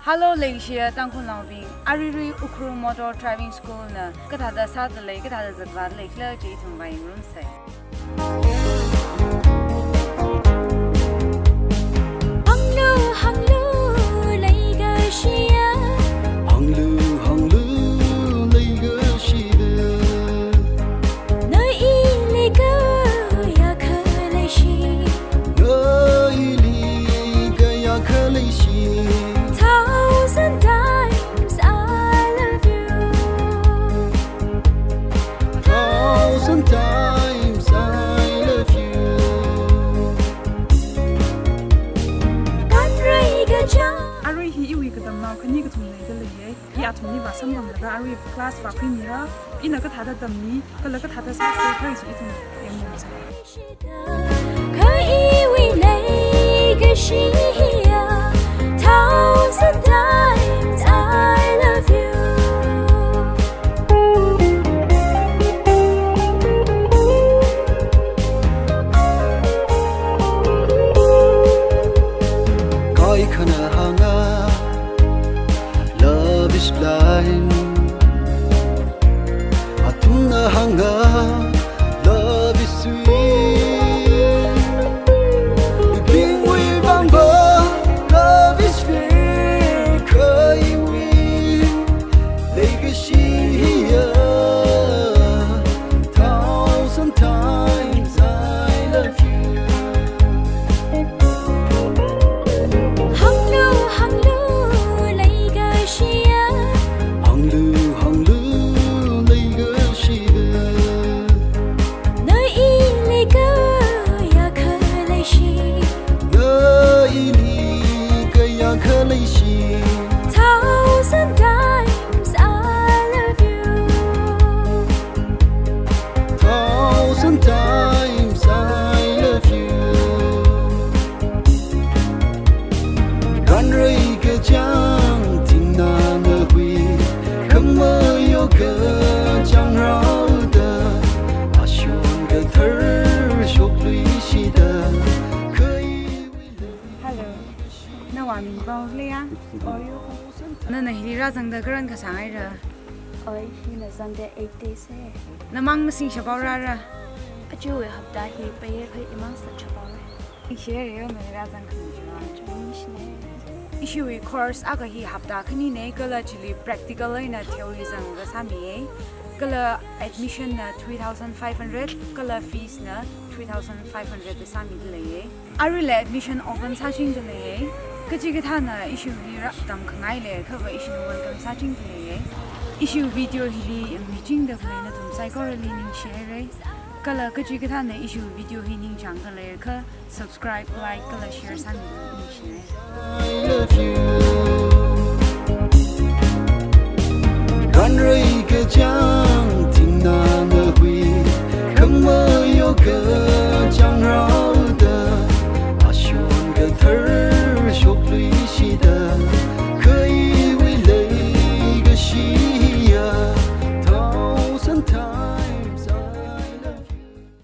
Hello, Malaysia. Thank you, Loving. Ariri Ukru Motor Driving School na kathada South Lake, kathada Zadwar Lake, la Jaitum buying room say. Arif class for premier, in a Katada Dami, Kalakata South Place eating Thousand times I love you. Love is blind. Love is sweet. Being with love is fair. Crying with legacy. Thousand times I love you. Hang lu legacy. Thousand times I love you. Thousand times I love you. Gan rei ke jang ting na ne hui, kham mơ yo ke jang rao de, a xiong ke thar shok lui xi de. Hello. Na wa mi bao le ya? Na hira zang da gran ka sangai ra. Oi, hi na zang de 80 se. Na mang masing sha bao ra ra. Achu we hab da hi pe ye khai imang sa chaba re. Share yo na hira zang kan ji. Chini shne. Issue course aga hi hapta khani ne kala chili practical na theory zang ga sami kala admission na 3500 kala fees na 3500 the sami le arila admission open searching le kaji ga thana issue hi ra tam khangai le khawa issue welcome searching le issue video hi meeting da le na tum psychology ning share kala kaji ga thana issue video hi ning chang ka le kha subscribe like kala share sami ning share I love you. Gan rei ke jang ting na ne hui, kham mơ yo ke